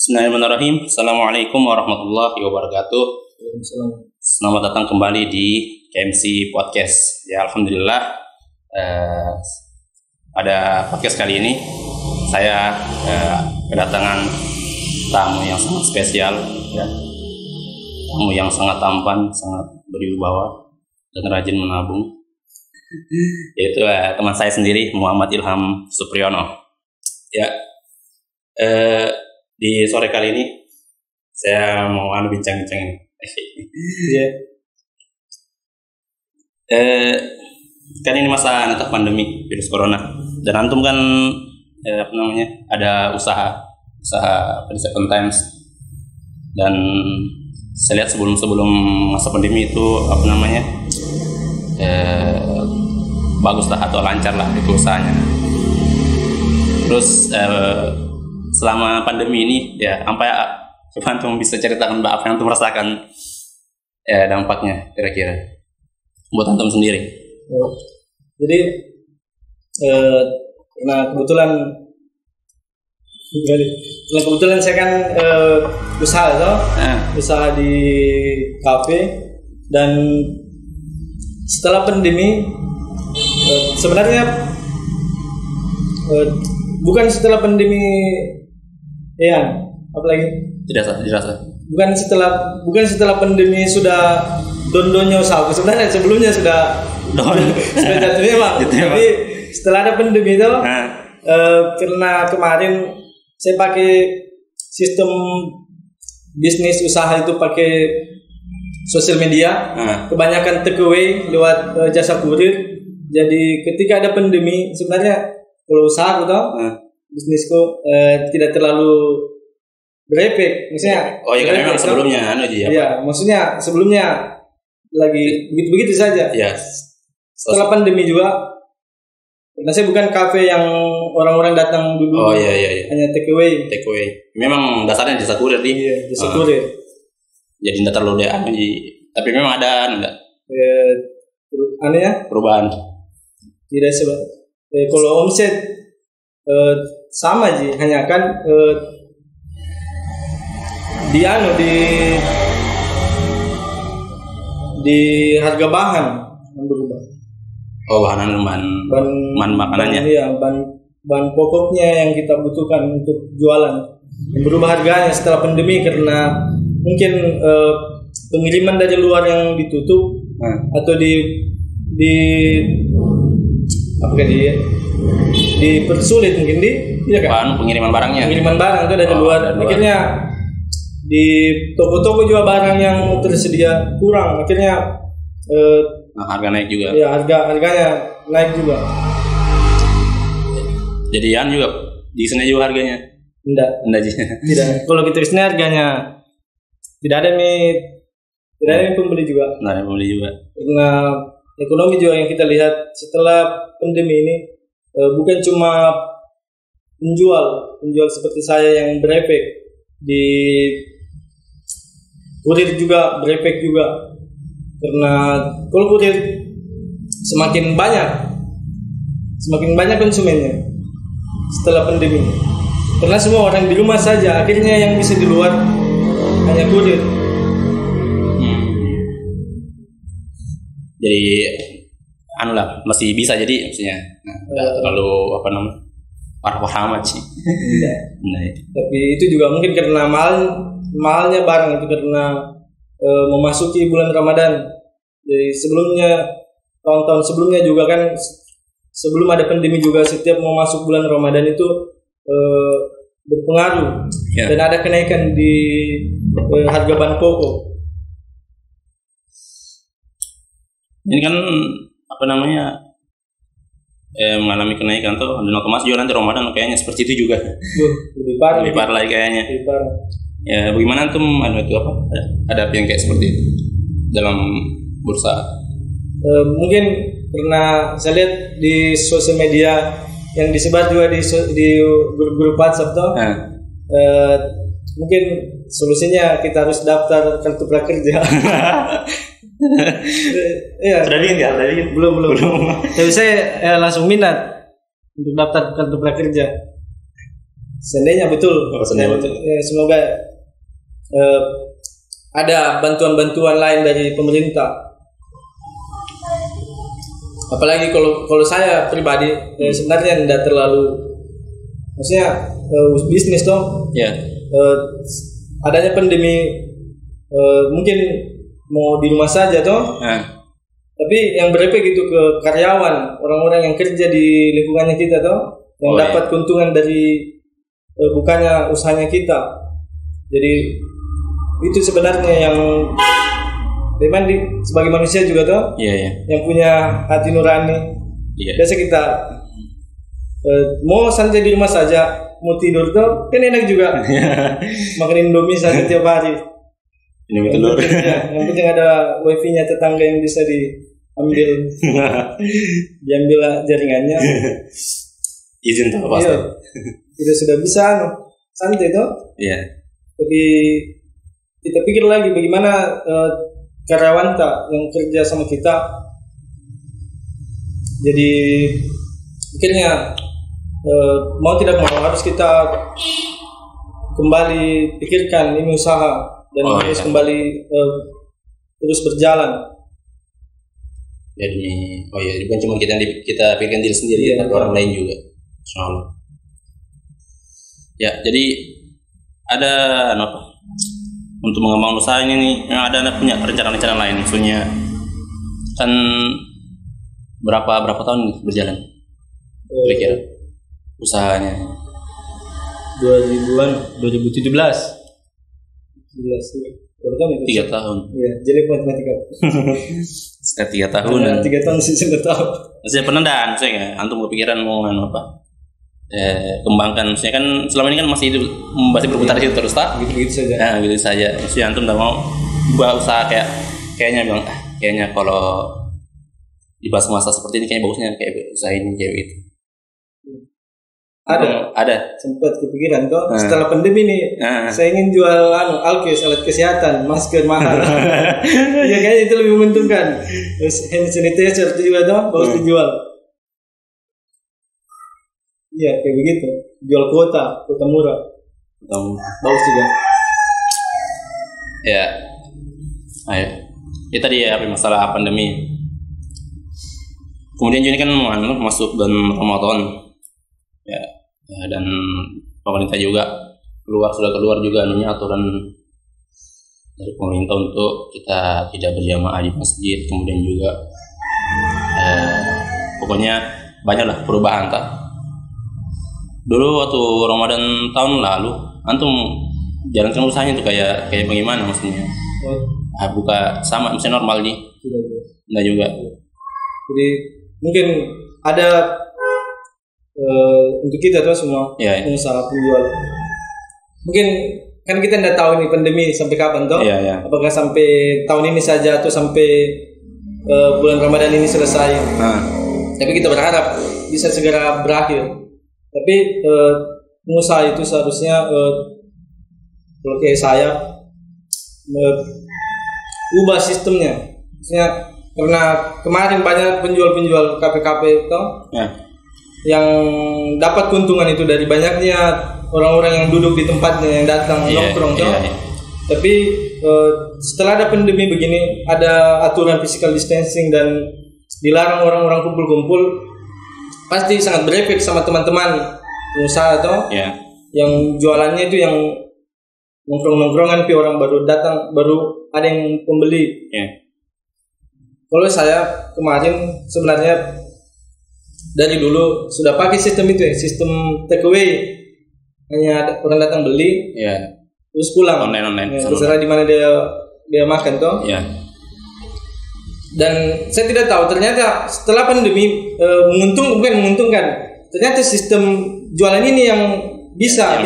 Bismillahirrahmanirrahim. Assalamualaikum warahmatullahi wabarakatuh. Selamat datang kembali di KMC Podcast. Ya, alhamdulillah pada podcast kali ini saya kedatangan tamu yang sangat spesial, ya. Tamu yang sangat tampan, sangat berwibawa dan rajin menabung. Yaitu teman saya sendiri, Muhammad Ilham Supriyono. Ya. Di sore kali ini saya mau bincang-bincang ini. Kan ini masa pandemi virus corona, dan antum kan ada usaha di Second Times, dan saya lihat sebelum masa pandemi itu bagus lah atau lancar lah itu usahanya. Terus selama pandemi ini ya, coba antum bisa ceritakan apa yang antum rasakan dampaknya kira-kira buat antum sendiri. Jadi kebetulan saya kan usaha di kafe, dan setelah pandemi sebenarnya bukan setelah pandemi dirasa bukan setelah pandemi sudah don-donnya usaha. Sebenarnya sebelumnya sudah jatuh memang. Tapi setelah ada pandemi itu karena kemarin saya pakai sistem bisnis usaha itu pakai sosial media, kebanyakan take away lewat jasa kurir. Jadi ketika ada pandemi sebenarnya kalau usaha aku bisnisku tidak terlalu berefek, maksudnya. Oh iya, kan memang sebelumnya maksudnya sebelumnya lagi begitu saja. Yes. Setelah pandemi juga, karena saya bukan kafe yang orang-orang datang dulu. Oh iya. Hanya take away. Memang dasarnya jasa kurir nih. Iya, jasa kurir. Jadi tidak terlalu tapi memang ada perubahan. Tidak sebab kalau omset sama sih, hanya kan di harga bahan yang berubah. Oh, bahan makanannya. Iya, bahan pokoknya yang kita butuhkan untuk jualan yang berubah harganya setelah pandemi, karena mungkin pengiriman dari luar yang ditutup atau dipersulit mungkin pengiriman barang itu dari luar. Akhirnya di toko-toko juga barang yang tersedia kurang, akhirnya harga naik juga. Ya, harganya naik juga. Jadi juga di sini juga harganya tidak. Kalau gitu di sini harganya tidak ada pembeli juga. Karena ekonomi juga yang kita lihat setelah pandemi ini bukan cuma penjual seperti saya yang berefek, di kurir juga berefek juga, karena kalau kurir semakin banyak konsumennya setelah pandemi, karena semua orang di rumah saja, akhirnya yang bisa di luar hanya kurir. Jadi masih bisa, jadi maksudnya terlalu parah amat sih. Tapi itu juga mungkin karena mahalnya barang itu, karena memasuki bulan Ramadan. Jadi tahun-tahun sebelumnya juga kan, sebelum ada pandemi juga, setiap mau masuk bulan Ramadan itu berpengaruh, dan ada kenaikan di harga bahan pokok. Ini kan mengalami kenaikan tuh, dan otomatis juga nanti Ramadan kayaknya seperti itu juga. Lebih parah lagi kayaknya. Ya, bagaimana tuh ada yang kayak seperti itu dalam bursa? Mungkin karena saya lihat di sosial media yang disebar juga di grup WhatsApp tuh. Mungkin solusinya kita harus daftar kartu prakerja. Iya. Sudah bikin? Belum. Tapi saya langsung minat untuk daftar kartu prakerja. Seandainya betul. Ya, semoga ada bantuan-bantuan lain dari pemerintah. Apalagi kalau saya pribadi sebenarnya tidak terlalu, maksudnya bisnis toh. Ya. Adanya pandemi mungkin mau di rumah saja toh. Tapi yang berefek itu ke karyawan, orang-orang yang kerja di lingkungannya kita toh, yang dapat keuntungan dari bukannya usahanya kita. Jadi itu sebenarnya yang memang sebagai manusia juga toh, yang punya hati nurani. Biasa kita mau santai di rumah saja, mau tidur tuh kan enak juga. Makan Indomie saja tiap hari. Ini betul. Yang penting ada wifi-nya tetangga yang bisa diambil, diambil jaringannya. Izin tuh pasti. Kita sudah bisa santai tuh. Iya. Tapi kita pikir lagi bagaimana karyawan yang kerja sama kita. Jadi akhirnya mau tidak mau harus kita kembali pikirkan ini usaha dan harus kembali terus berjalan. Jadi bukan cuma kita pikirkan diri sendiri, tapi orang lain juga. Insyaallah. Ya, jadi ada untuk mengembangkan usaha ini nih, ada punya rencana-rencana lain, maksudnya kan berapa tahun berjalan kira-kira usahanya? 2017. 3 tahun. Iya, jelek matematika. Sekitar 3 tahun. 3 tahun sih sudah tahu. Maksudnya pernah dan saya antum berpikiran mau apa? Kembangkan, maksudnya kan selama ini kan masih berputar di situ terus tak? Gitu saja. Nah, gitu saja. Maksudnya antum udah mau buat usaha kayaknya bilang kayaknya kalau di masa seperti ini kayaknya bagusnya kayak usaha ini kayak gitu. Ada sempat kepikiran toh setelah pandemi nih saya ingin jual alkes, alat kesehatan, masker mahal. Ya kayaknya itu lebih menguntungkan. Terus hand sanitizer itu juga toh bagus dijual. Iya kayak begitu, jual kuota murah, bagus juga. Ya, ayo. Itu tadi ya masalah pandemi. Kemudian Juni kan masuk dan Ramadan. Ya, dan pemerintah juga sudah keluar juga aturan dari pemerintah untuk kita tidak berjamaah di masjid. Kemudian juga pokoknya banyaklah perubahan tak. Dulu waktu Ramadan tahun lalu antum jalankan usahanya itu kayak bagaimana maksudnya? Buka sama misalnya normal nih? Enggak juga. Jadi mungkin ada untuk kita tuh semua pengusaha penjual. Mungkin kan kita tidak tahu nih pandemi sampai kapan toh. Apakah sampai tahun ini saja atau sampai bulan Ramadan ini selesai. Tapi kita berharap bisa segera berakhir. Tapi pengusaha itu seharusnya kalau kayak saya ubah sistemnya. Maksudnya karena kemarin banyak penjual-penjual kafe-kafe itu yang dapat keuntungan itu dari banyaknya orang-orang yang duduk di tempatnya, yang datang nongkrong Tapi setelah ada pandemi begini, ada aturan physical distancing dan dilarang orang-orang kumpul-kumpul, pasti sangat berefek sama teman-teman pengusaha yang jualannya itu yang nongkrong-nongkrongan, orang baru datang, baru ada yang pembeli. Kalau saya kemarin sebenarnya dari dulu sudah pakai sistem itu sistem take away, hanya orang datang beli, terus pulang online. Terserah di mana dia makan toh. Dan saya tidak tahu ternyata setelah pandemi menguntungkan. Ternyata sistem jualan ini yang bisa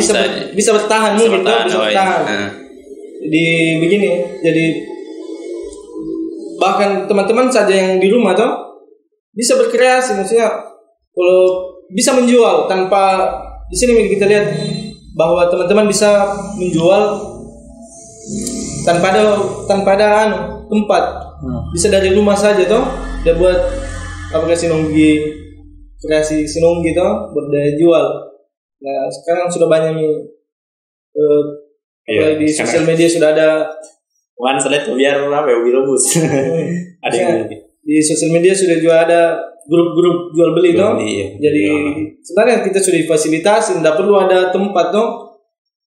bertahan. Di begini, jadi bahkan teman-teman saja yang di rumah toh bisa berkreasi, maksudnya kalau bisa menjual tanpa, di sini kita lihat bahwa teman-teman bisa menjual tanpa ada tempat, bisa dari rumah saja toh. Dia buat kreasi sinunggi toh, berdaya jual. Nah sekarang sudah banyak nih di sosial media sudah ada. Wan selet biar apa ya rebus. Ada yang di sosial media sudah juga ada grup-grup jual beli dong. Jadi sebenarnya kita sudah difasilitasi, tidak perlu ada tempat dong.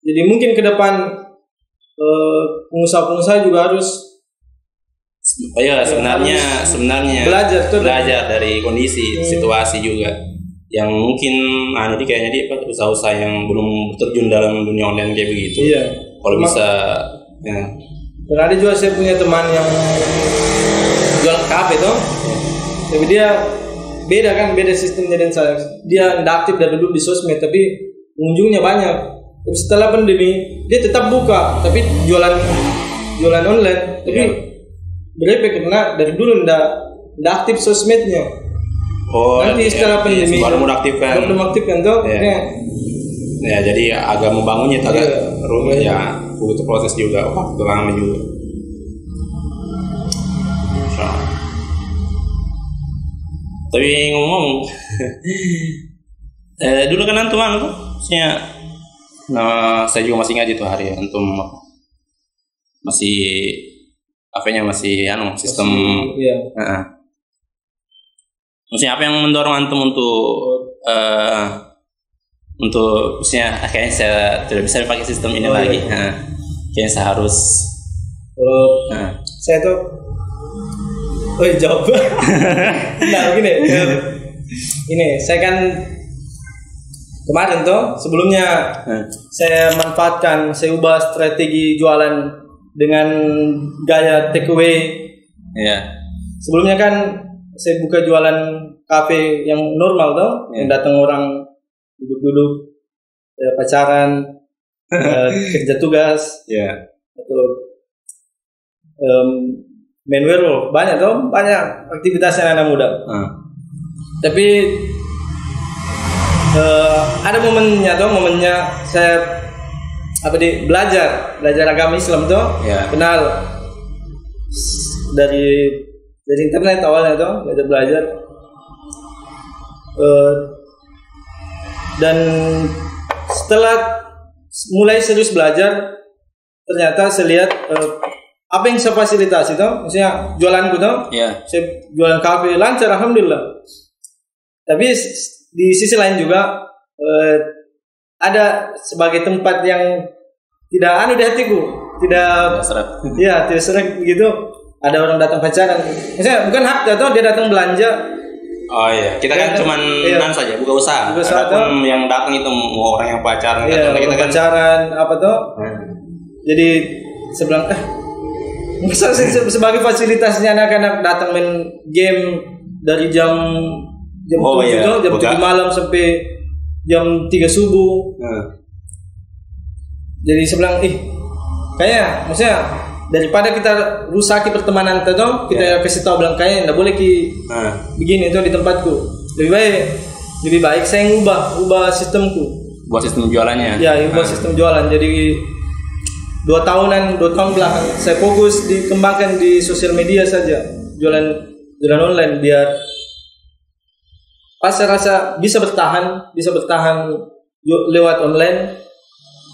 Jadi mungkin ke depan pengusaha-pengusaha juga harus sebenarnya belajar dari kondisi situasi juga yang mungkin kayaknya dia usaha-usaha yang belum terjun dalam dunia online kayak begitu. Iya. Kalau bisa ya. Dan ada juga saya punya teman yang jual kafe tuh. Tapi dia beda sistemnya dan saya. Dia tidak aktif dari dulu di sosmed tapi pengunjungnya banyak. Tapi setelah pandemi dia tetap buka tapi jualan online. Tapi berapa karena dari dulu tidak aktif sosmednya. Nanti setelah pandemi baru mengaktifkan tuh. Ya jadi agak membangunnya agak rumit ya, butuh proses juga, waktu lama juga. Tapi ngomong dulu kan antum saya juga masih ngaji tuh hari antum masih HP-nya masih sistem. Maksudnya apa yang mendorong antum untuk maksudnya kayaknya saya tidak bisa pakai sistem ini lagi. Kayaknya saya harus saya tuh jawab. Nah begini, ini saya kan kemarin tuh sebelumnya saya ubah strategi jualan dengan gaya take away. Sebelumnya kan saya buka jualan kafe yang normal tuh, yang datang orang duduk-duduk, pacaran, kerja tugas, atau main werewolf, banyak aktivitasnya anak muda. Tapi ada momennya saya belajar agama Islam tuh, kenal dari internet awalnya tuh belajar. Dan setelah mulai serius belajar, ternyata saya lihat apa yang saya fasilitasi itu, maksudnya jualanku tuh, saya jualan kafe lancar, alhamdulillah. Tapi di sisi lain juga ada sebagai tempat yang tidak di hatiku, tidak serak begitu. Ada orang datang pacaran, maksudnya bukan hak atau dia datang belanja. Kita kan cuman saja buka usaha. Adapun yang datang itu mau orang yang pacaran, kita kan pacaran apa tuh? Jadi sebelah masa sebagai fasilitasnya anak-anak datang main game dari jam 7 malam sampai jam 3 subuh. Jadi sebelah kayaknya maksudnya daripada kita rusaki pertemanan itu, kita kasih tahu bilang kayaknya enggak boleh begini itu di tempatku. Lebih baik saya ubah sistemku. Buat sistem jualannya. Ubah sistem jualan. Jadi 2 tahun belakang saya fokus dikembangkan di sosial media saja, jualan online biar pas saya rasa bisa bertahan lewat online.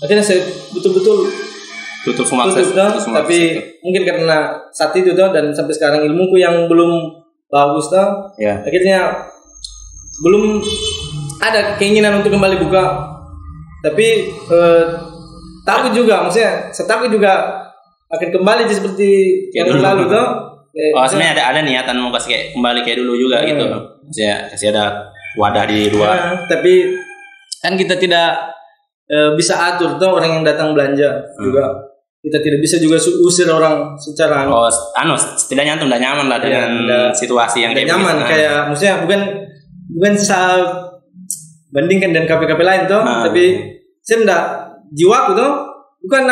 Akhirnya saya betul-betul tutup semua akses. Tapi mungkin karena saat itu dan sampai sekarang ilmuku yang belum bagus akhirnya belum ada keinginan untuk kembali buka. Tapi takut juga, maksudnya saya takut juga akan kembali seperti yang lalu sebenarnya ada niatan mau kasih kembali kayak dulu juga gitu. Maksudnya kasih ada wadah di luar. Tapi kan kita tidak bisa atur orang yang datang belanja juga. Kita tidak bisa juga usir orang secara setidaknya antum udah nyaman lah dengan situasi yang kayak nyaman kayak maksudnya bukan saya bandingkan dengan kafe-kafe lain tapi saya enggak jiwaku bukan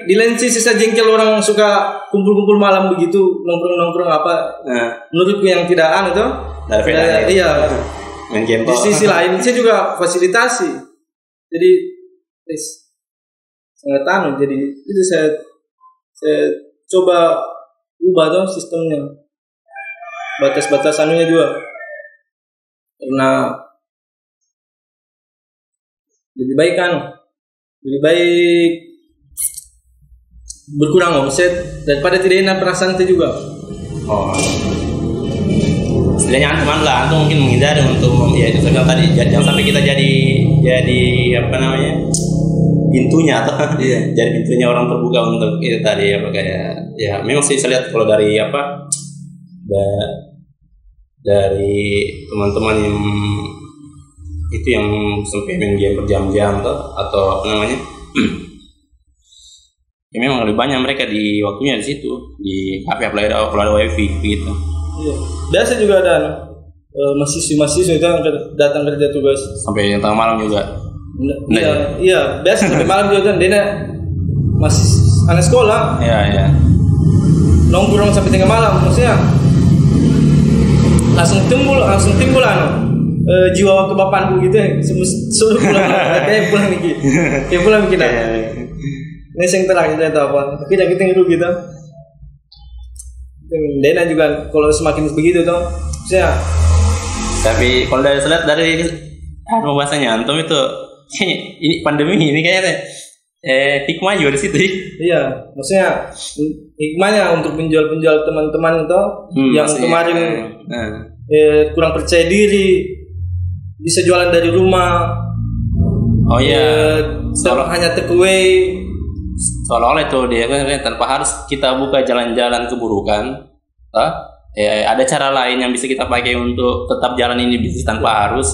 di lain sisi saya jengkel orang suka kumpul-kumpul malam begitu nongkrong apa menurutku yang tidak main game. Di sisi lain saya juga fasilitasi, jadi sangat jadi itu saya coba ubah sistemnya, batas-batasannya juga karena lebih baik berkurang omset daripada tidak enak perasaan itu juga. Oh, setidaknya antum lah, antum mungkin menghindari untuk ya itu saya tadi, jangan sampai kita jadi apa namanya, pintunya atau jadi pintunya orang terbuka untuk itu tadi apa kayak ya memang sih saya lihat kalau dari apa dari teman-teman yang itu yang sampai main game berjam-jam atau apa namanya ya memang lebih banyak mereka di waktunya di situ di kafe kalau ada wifi gitu. Iya. Biasa juga ada mahasiswa itu yang datang kerja tugas sampai yang tengah malam juga. Iya, biasa sampai malam juga kan dia masih anak sekolah. Iya. Nongkrong sampai tengah malam, maksudnya langsung timbul jiwa kebapaanku gitu ya. Suruh pulang kayak pulang kita. Ini yang terakhir kita tahu apa. Tapi kita ngeru gitu. Dena juga kalau semakin begitu tuh, saya. Tapi kalau dari bahasanya antum itu ini pandemi ini kayaknya hikmah juga di situ. Iya, maksudnya hikmahnya untuk penjual teman-teman itu yang kemarin kurang percaya diri bisa jualan dari rumah. Oh iya, hanya take away. Seolah-olah itu dia kan tanpa harus kita buka jalan-jalan keburukan, ada cara lain yang bisa kita pakai untuk tetap jalan ini bisnis tanpa harus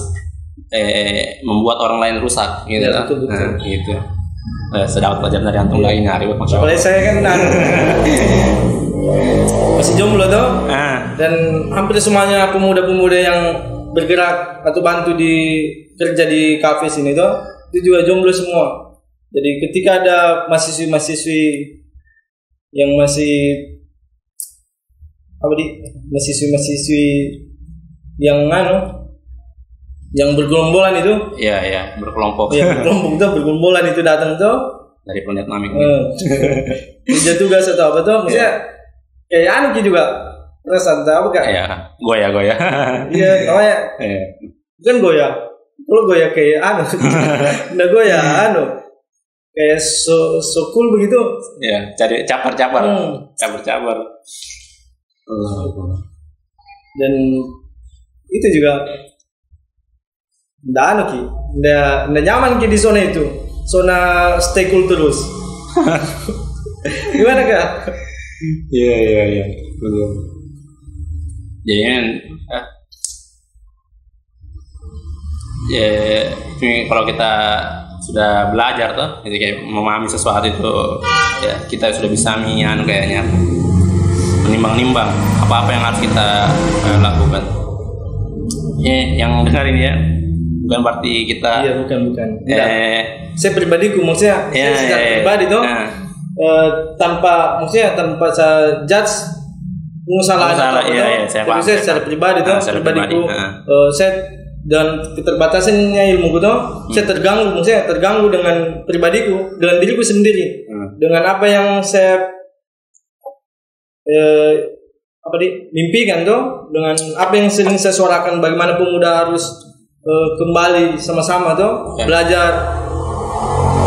membuat orang lain rusak, gitu. Ya, betul. Gitu. Sedang pelajaran dari antum lagi nyari, masya Allah. Saya kan masih jomblo tuh, dan hampir semuanya pemuda-pemuda yang bergerak atau bantu kerja di kafe sini tuh, itu juga jomblo semua. Jadi ketika ada mahasiswi yang mahasiswi yang bergelombolan itu, berkelompok itu bergelombolan itu datang tuh dari planet Namek. Kerja tugas atau apa tuh, maksudnya kayak juga perasaan tahu kan? Iya, goya. Iya, namanya. Bukan goya. Kalau goya kayak nggak goya kayak so cool begitu. Iya, cari cabar-cabar. Dan itu juga nggak nyaman di zona itu, zona stay cool terus. Gimana Kak? Iya. Betul. Jadi kalau kita sudah belajar tuh, jadi kayak memahami sesuatu itu, ya kita sudah bisa kayaknya menimbang apa yang harus kita lakukan. Yang dengar ini ya, bukan berarti kita. Iya, bukan. Saya pribadiku, maksudnya saya secara pribadi tuh, tanpa saya judge pengusaha tapi saya secara pribadi tuh, saya dan keterbatasannya ilmu tuh, saya terganggu dengan pribadiku, dengan diriku sendiri, dengan apa yang saya mimpikan tuh, dengan apa yang sering saya suarakan, bagaimana pemuda harus kembali sama-sama tuh belajar.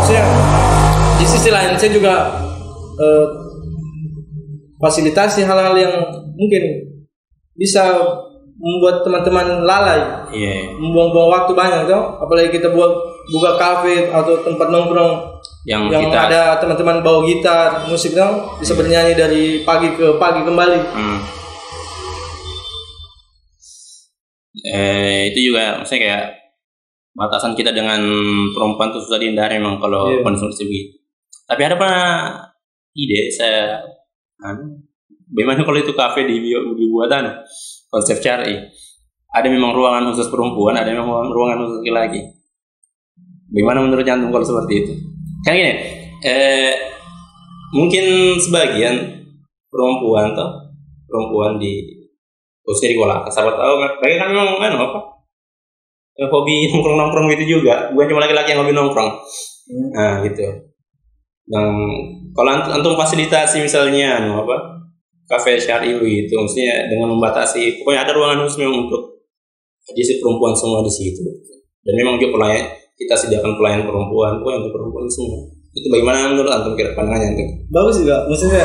Saya di sisi lain saya juga fasilitasi hal-hal yang mungkin bisa membuat teman-teman lalai, membuang-buang waktu banyak tuh. Apalagi kita buka kafe atau tempat nongkrong yang ada teman-teman bawa gitar, musik tuh, bisa bernyanyi dari pagi ke pagi kembali. Itu juga maksudnya kayak batasan kita dengan perempuan tuh susah dihindari memang kalau konsumsi begitu. Tapi ada ide saya, bagaimana kalau itu kafe dibuatan konsep syar'i, ada memang ruangan khusus perempuan, ada memang ruangan khusus laki-laki. Bagaimana menurut antum kalau seperti itu? Kan gini, mungkin sebagian perempuan di usia di sekolah, sahabat tahu, mereka kan memang hobi nongkrong gitu juga, bukan cuma laki-laki yang hobi nongkrong. Nah gitu. Dan kalau antum fasilitasi misalnya kafe syar'i gitu, maksudnya dengan membatasi, pokoknya ada ruangan khusus memang untuk jadi perempuan semua di situ, dan memang juga kita sediakan pelayan perempuan, untuk perempuan semua. Itu bagaimana menurut antum kira pandangannya antum? Bagus juga, maksudnya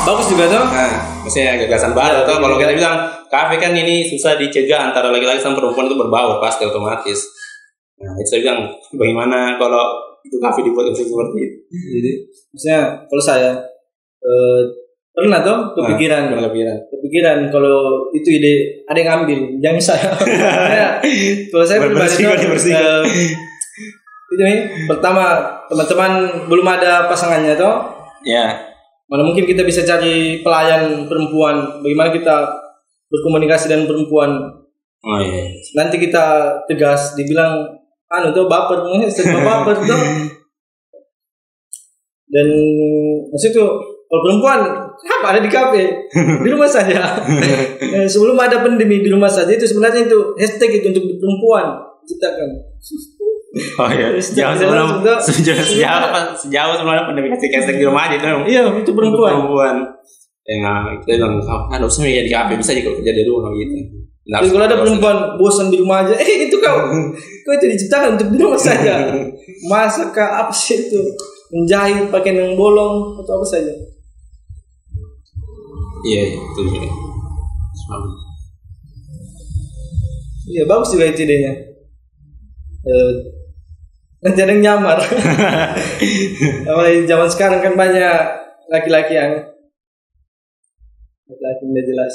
bagus juga tuh. Nah, maksudnya gagasan baru tuh. Kalau kita bilang kafe kan ini susah dicegah antara laki-laki sama perempuan itu berbaur pasti otomatis. Nah, itu saya bilang bagaimana kalau itu kafe dibuat seperti itu. Jadi, maksudnya kalau saya pernah tuh kepikiran kalau itu ide ada yang ambil, jangan saya. Kalau saya pribadi itu nih, pertama teman-teman belum ada pasangannya toh. Ya. Mana mungkin kita bisa cari pelayan perempuan. Bagaimana kita berkomunikasi dengan perempuan? Oh iya. Nanti kita tegas, dibilang tuh baper, serba baper tuh. Dan maksud itu kalau perempuan apa ada di kafe, di rumah saja. Sebelum ada pandemi di rumah saja itu sebenarnya itu hashtag itu untuk perempuan ciptakan. Oh iya, sejauh sebelum pandemi hashtag di rumah aja dong. Iya, itu perempuan. Kita bilang, usah ya di kafe, bisa juga kerja di rumah gitu. Terus kalau ada perempuan bosan di rumah aja, itu kau itu diciptakan untuk di rumah saja. Masak apa sih itu? Menjahit pakai yang bolong atau apa saja. Iya, itu juga. Iya, bagus juga itu idenya. Nanti ada yang nyamar. Zaman sekarang kan banyak laki-laki yang udah jelas.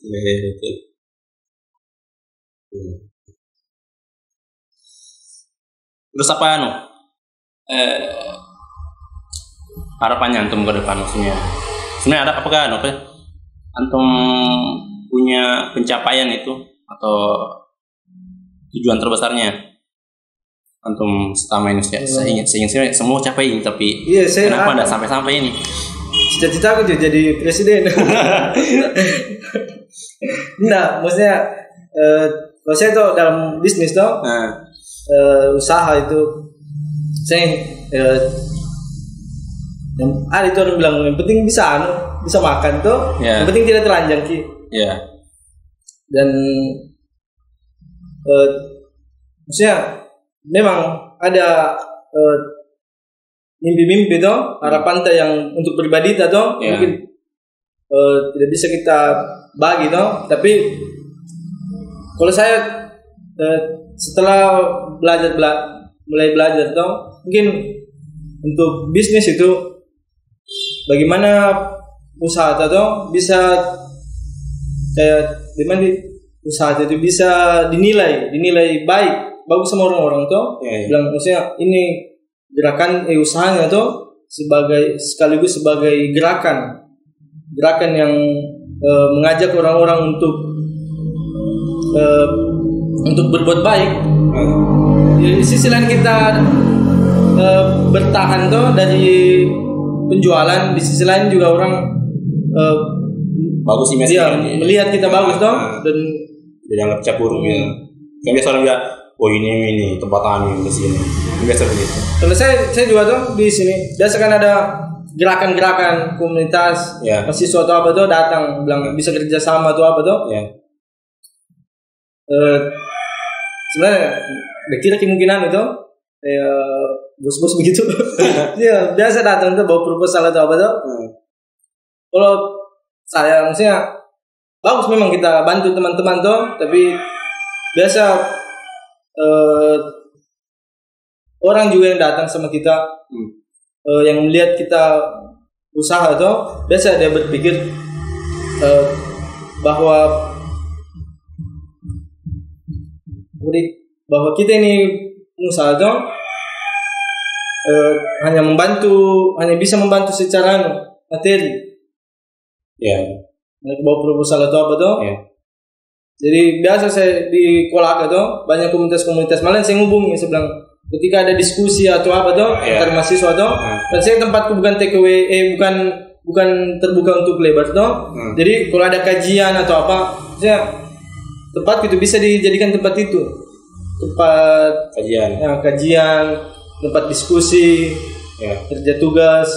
Iya, betul. Terus apa harapannya antum ke depan maksudnya? Sebenarnya ada apakah antum punya pencapaian itu atau tujuan terbesarnya antum selama ini? Saya ingin semua capai ini, tapi kenapa tidak sampai ini? Cita-cita aku jadi presiden. Nah, maksudnya kalau saya tuh dalam bisnis tuh usaha itu saya ada itu orang bilang yang penting bisa makan tuh, yang penting tidak telanjang ki. Dan maksudnya memang ada mimpi-mimpi tuh, harapan yang untuk pribadi tuh mungkin tidak bisa kita bagi tuh, tapi kalau saya setelah mulai belajar tuh mungkin untuk bisnis itu bagaimana usaha tuh bisa kayak gimana usaha itu bisa dinilai baik, bagus sama orang-orang tuh. Bilang maksudnya ini gerakan usahanya tuh sekaligus sebagai gerakan yang mengajak orang-orang untuk berbuat baik. Di sisi lain kita bertahan tuh dari penjualan, di sisi lain juga orang bagus sih melihat kita bagus tuh dan jangan lecap burung ya. Kan biasa orang bilang, ini tempat tani di sini. Biasa begitu. Kalau saya juga tuh di sini biasa kan ada gerakan-gerakan komunitas, mahasiswa atau apa tuh datang bilang bisa kerja sama atau apa tuh. Sebenarnya kira kemungkinan itu bos-bos begitu. Iya, biasa datang tuh bawa proposal atau apa tuh. Kalau saya maksudnya bagus memang kita bantu teman-teman tuh, tapi biasa orang juga yang datang sama kita yang melihat kita usaha tuh, biasa dia berpikir bahwa kita ini usaha tuh hanya bisa membantu secara materi. Bawa proposal atau apa tuh. Jadi biasa saya di Kolaka tuh banyak komunitas-komunitas, malah saya ngubungi, saya bilang ketika ada diskusi atau apa tuh antar mahasiswa tuh, dan saya tempatku bukan takeaway, bukan terbuka untuk lebar tuh. Jadi kalau ada kajian atau apa, saya tempat itu bisa dijadikan tempat itu, tempat kajian, tempat diskusi, kerja tugas.